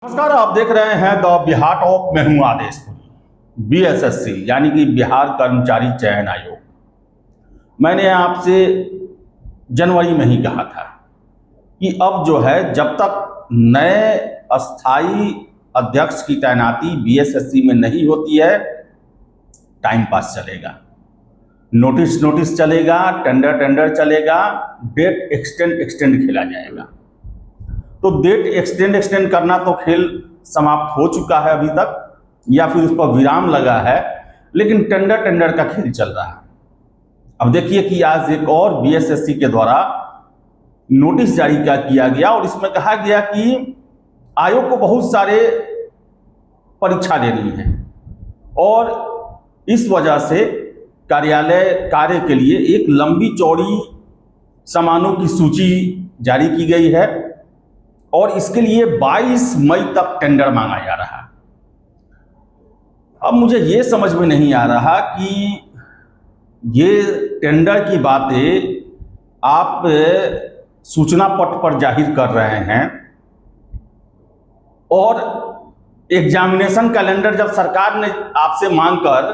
नमस्कार, आप देख रहे हैं द बिहार टॉक में हूं आदेशपुरी। बीएसएससी यानी कि बिहार कर्मचारी चयन आयोग। मैंने आपसे जनवरी में ही कहा था कि अब जो है जब तक नए अस्थाई अध्यक्ष की तैनाती बीएसएससी में नहीं होती है, टाइम पास चलेगा, नोटिस चलेगा, टेंडर चलेगा, डेट एक्सटेंड खेला जाएगा। तो डेट एक्सटेंड करना तो खेल समाप्त हो चुका है अभी तक, या फिर उस पर विराम लगा है, लेकिन टेंडर का खेल चल रहा है। अब देखिए कि आज एक और बीएसएससी के द्वारा नोटिस जारी किया गया और इसमें कहा गया कि आयोग को बहुत सारे परीक्षा देनी है और इस वजह से कार्य के लिए एक लंबी चौड़ी सामानों की सूची जारी की गई है और इसके लिए 22 मई तक टेंडर मांगा जा रहा है। अब मुझे ये समझ में नहीं आ रहा कि ये टेंडर की बातें आप सूचना पट पर जाहिर कर रहे हैं और एग्जामिनेशन कैलेंडर जब सरकार ने आपसे मांगकर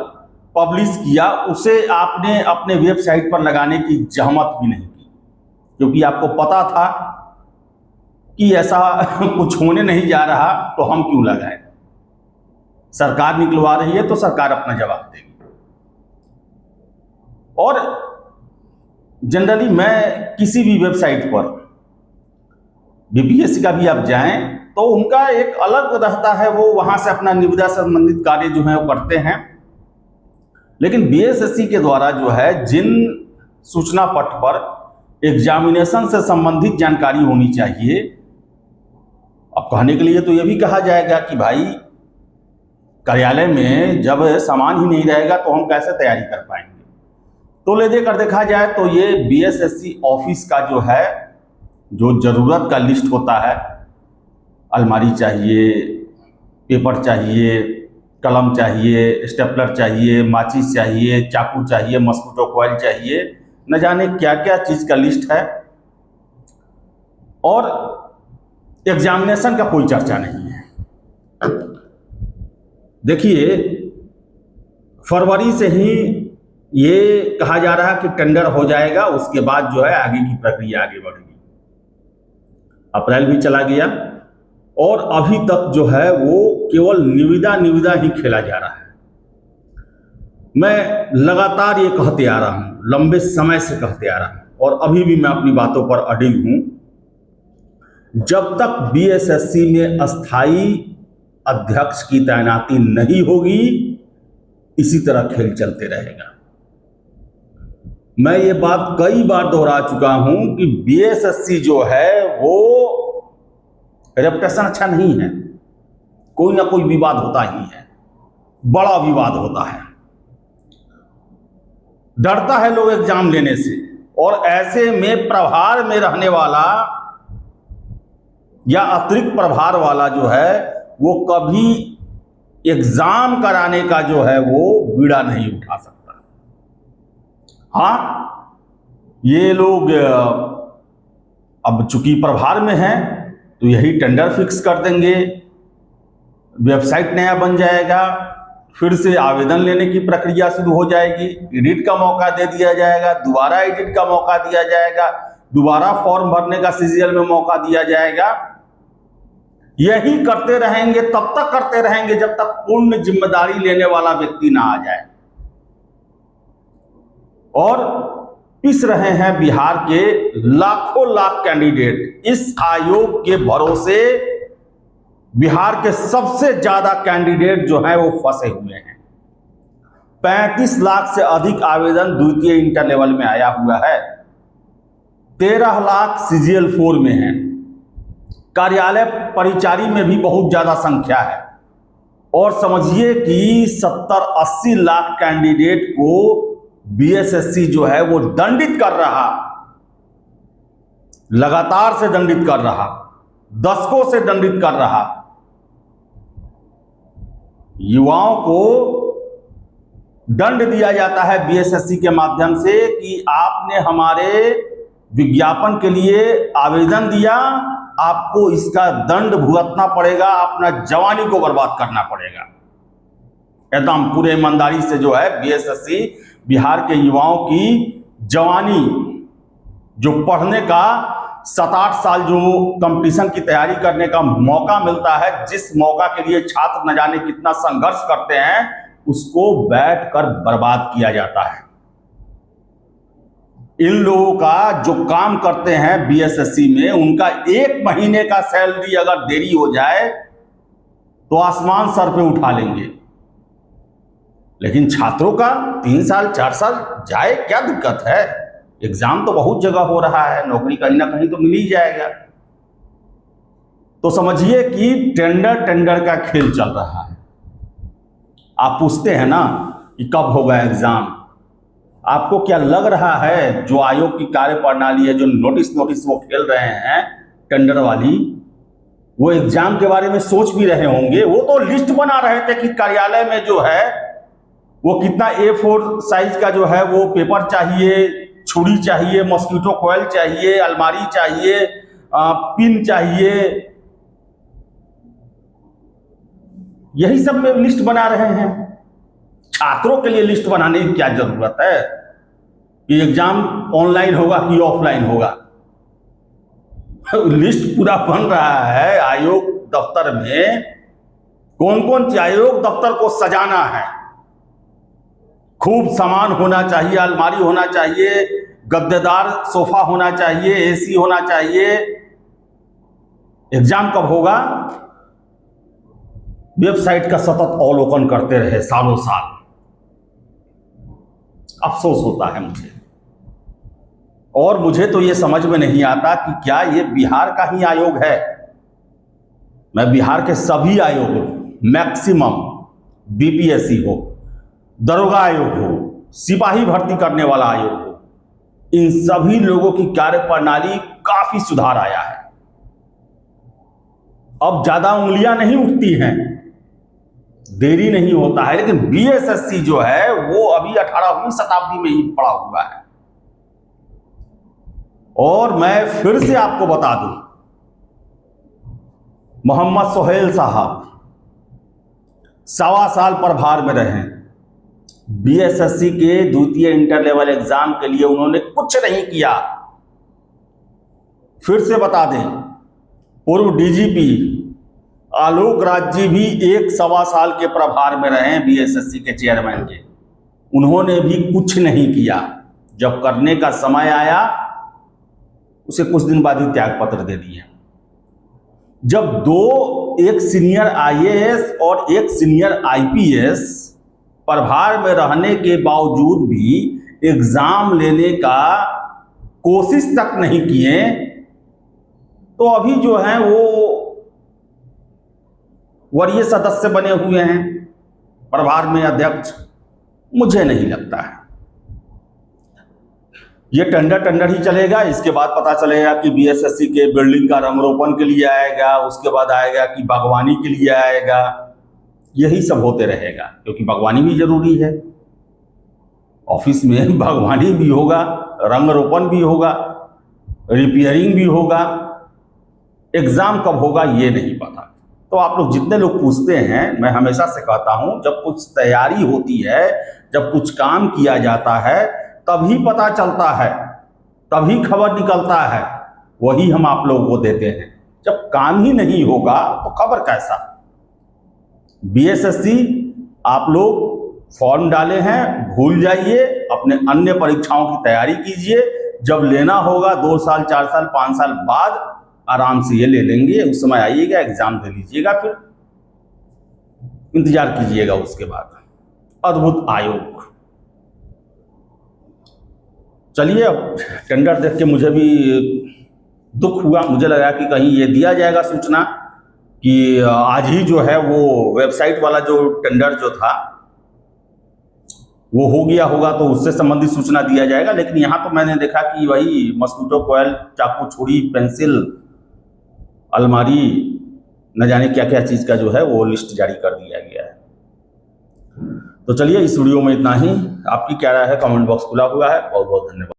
पब्लिश किया, उसे आपने अपने वेबसाइट पर लगाने की जहमत भी नहीं की, क्योंकि आपको पता था कि ऐसा कुछ होने नहीं जा रहा, तो हम क्यों लगाएं। सरकार निकलवा रही है तो सरकार अपना जवाब देगी। और जनरली मैं किसी भी वेबसाइट पर बीपीएससी का भी आप जाएं तो उनका एक अलग रहता है, वो वहां से अपना निविदा संबंधित कार्य जो है वो करते हैं। लेकिन बीएसएससी के द्वारा जो है जिन सूचना पट पर एग्जामिनेशन से संबंधित जानकारी होनी चाहिए, अब कहने के लिए तो यह भी कहा जाएगा कि भाई कार्यालय में जब सामान ही नहीं रहेगा तो हम कैसे तैयारी कर पाएंगे। तो ले देकर देखा जाए तो ये बीएसएससी ऑफिस का जो है जो जरूरत का लिस्ट होता है, अलमारी चाहिए, पेपर चाहिए, कलम चाहिए, स्टेपलर चाहिए, माचिस चाहिए, चाकू चाहिए, मस्कीटो कॉइल चाहिए, न जाने क्या क्या चीज़ का लिस्ट है। और एग्जामिनेशन का कोई चर्चा नहीं है। देखिए, फरवरी से ही ये कहा जा रहा है कि टेंडर हो जाएगा, उसके बाद जो है आगे की प्रक्रिया आगे बढ़ेगी। अप्रैल भी चला गया और अभी तक जो है वो केवल निविदा ही खेला जा रहा है। मैं लगातार ये कहते आ रहा हूँ, लंबे समय से कहते आ रहा हूँ और अभी भी मैं अपनी बातों पर अडिग हूँ। जब तक बीएसएससी में अस्थाई अध्यक्ष की तैनाती नहीं होगी, इसी तरह खेल चलते रहेगा। मैं ये बात कई बार दोहरा चुका हूं कि बीएसएससी जो है वो रेपुटेशन अच्छा नहीं है, कोई ना कोई विवाद होता ही है, बड़ा विवाद होता है, डरता है लोग एग्जाम लेने से। और ऐसे में प्रभार में रहने वाला या अतिरिक्त प्रभार वाला जो है वो कभी एग्जाम कराने का जो है वो बीड़ा नहीं उठा सकता। हाँ, ये लोग अब चूंकि प्रभार में हैं तो यही टेंडर फिक्स कर देंगे, वेबसाइट नया बन जाएगा, फिर से आवेदन लेने की प्रक्रिया शुरू हो जाएगी, एडिट का मौका दे दिया जाएगा, दोबारा एडिट का मौका दिया जाएगा, दोबारा फॉर्म भरने का सीजीएल में मौका दिया जाएगा। यही करते रहेंगे, तब तक करते रहेंगे जब तक पूर्ण जिम्मेदारी लेने वाला व्यक्ति ना आ जाए। और पिस रहे हैं बिहार के लाखों लाख कैंडिडेट इस आयोग के भरोसे। बिहार के सबसे ज्यादा कैंडिडेट जो है वो फंसे हुए हैं। 35 लाख से अधिक आवेदन द्वितीय इंटर लेवल में आया हुआ है, 13 लाख सीजीएल 4 में है, कार्यालय परिचारी में भी बहुत ज्यादा संख्या है। और समझिए कि 70-80 लाख कैंडिडेट को बीएसएससी जो है वो दंडित कर रहा, लगातार से दंडित कर रहा, दशकों से दंडित कर रहा। युवाओं को दंड दिया जाता है बीएसएससी के माध्यम से कि आपने हमारे विज्ञापन के लिए आवेदन दिया आपको इसका दंड भुगतना पड़ेगा, अपना जवानी को बर्बाद करना पड़ेगा। एकदम पूरे ईमानदारी से जो है बीएसएससी बिहार के युवाओं की जवानी, जो पढ़ने का 7-8 साल जो कंपटीशन की तैयारी करने का मौका मिलता है, जिस मौका के लिए छात्र न जाने कितना संघर्ष करते हैं, उसको बैठकर बर्बाद किया जाता है। इन लोगों का जो काम करते हैं बीएसएससी में, उनका 1 महीने का सैलरी अगर देरी हो जाए तो आसमान सर पे उठा लेंगे, लेकिन छात्रों का 3 साल 4 साल जाए क्या दिक्कत है? एग्जाम तो बहुत जगह हो रहा है, नौकरी कहीं ना कहीं तो मिल ही जाएगा। तो समझिए कि टेंडर का खेल चल रहा है। आप पूछते हैं ना कि कब होगा एग्जाम, आपको क्या लग रहा है जो आयोग की कार्य प्रणाली है, जो नोटिस वो खेल रहे हैं टेंडर वाली, वो एग्जाम के बारे में सोच भी रहे होंगे? वो तो लिस्ट बना रहे थे कि कार्यालय में जो है वो कितना A4 साइज का जो है वो पेपर चाहिए, छुरी चाहिए, मॉस्किटो कॉइल चाहिए, अलमारी चाहिए, पिन चाहिए, यही सब में लिस्ट बना रहे हैं। छात्रों के लिए लिस्ट बनाने की क्या जरूरत है कि एग्जाम ऑनलाइन होगा कि ऑफलाइन होगा? लिस्ट पूरा बन रहा है आयोग दफ्तर में। कौन कौन आयोग दफ्तर को सजाना है, खूब सामान होना चाहिए, अलमारी होना चाहिए, गद्देदार सोफा होना चाहिए, एसी होना चाहिए। एग्जाम कब होगा? वेबसाइट का सतत अवलोकन करते रहे सालों साल। अफसोस होता है मुझे, और मुझे तो ये समझ में नहीं आता कि क्या ये बिहार का ही आयोग है। मैं बिहार के सभी आयोग, मैक्सिमम बीपीएससी हो, दरोगा आयोग हो, सिपाही भर्ती करने वाला आयोग हो, इन सभी लोगों की कार्य प्रणाली काफी सुधार आया है। अब ज्यादा उंगलियां नहीं उठती हैं, देरी नहीं होता है। लेकिन बीएसएससी जो है वो अभी 18वीं शताब्दी में ही पड़ा हुआ है। और मैं फिर से आपको बता दूं, मोहम्मद सोहेल साहब 1.25 साल प्रभार में रहे। बीएसएससी के द्वितीय इंटर लेवल एग्जाम के लिए उन्होंने कुछ नहीं किया। फिर से बता दें, पूर्व डीजीपी आलोक राज जी भी 1.25 साल के प्रभार में रहे हैं बीएसएससी के चेयरमैन के। उन्होंने भी कुछ नहीं किया। जब करने का समय आया, उसे कुछ दिन बाद ही त्याग पत्र दे दिए। जब एक सीनियर आईएएस और एक सीनियर आईपीएस प्रभार में रहने के बावजूद भी एग्जाम लेने का कोशिश तक नहीं किए, तो अभी जो है वो वरीय सदस्य बने हुए हैं प्रभार में अध्यक्ष। मुझे नहीं लगता है ये टेंडर ही चलेगा। इसके बाद पता चलेगा कि बीएसएससी के बिल्डिंग का रंगरोपण के लिए आएगा, उसके बाद आएगा कि बागवानी के लिए आएगा। यही सब होते रहेगा, क्योंकि बागवानी भी जरूरी है। ऑफिस में बागवानी भी होगा, रंगरोपण भी होगा, रिपेयरिंग भी होगा। एग्जाम कब होगा ये नहीं पता। तो आप लोग जितने लोग पूछते हैं, मैं हमेशा से कहता हूं, जब कुछ तैयारी होती है, जब कुछ काम किया जाता है, तभी पता चलता है, तभी खबर निकलता है। वही हम आप लोगों को देते हैं। जब काम ही नहीं होगा तो खबर कैसा? बीएसएससी आप लोग फॉर्म डाले हैं, भूल जाइए, अपने अन्य परीक्षाओं की तैयारी कीजिए। जब लेना होगा 2 साल 4 साल 5 साल बाद आराम से ये ले लेंगे। उस समय आइएगा, एग्जाम दे लीजिएगा, फिर इंतजार कीजिएगा। उसके बाद अद्भुत आयोग। चलिए, अब टेंडर देख के मुझे भी दुख हुआ। मुझे लगा कि कहीं ये दिया जाएगा सूचना कि आज ही जो है वो वेबसाइट वाला जो टेंडर जो था वो हो गया होगा, तो उससे संबंधित सूचना दिया जाएगा। लेकिन यहाँ तो मैंने देखा कि वही मॉस्किटो कॉइल, चाकू, छुरी, पेंसिल, अलमारी, न जाने क्या क्या चीज़ का जो है वो लिस्ट जारी कर दिया गया है। तो चलिए, इस वीडियो में इतना ही। आपकी क्या राय है? कमेंट बॉक्स खुला हुआ है। बहुत बहुत धन्यवाद।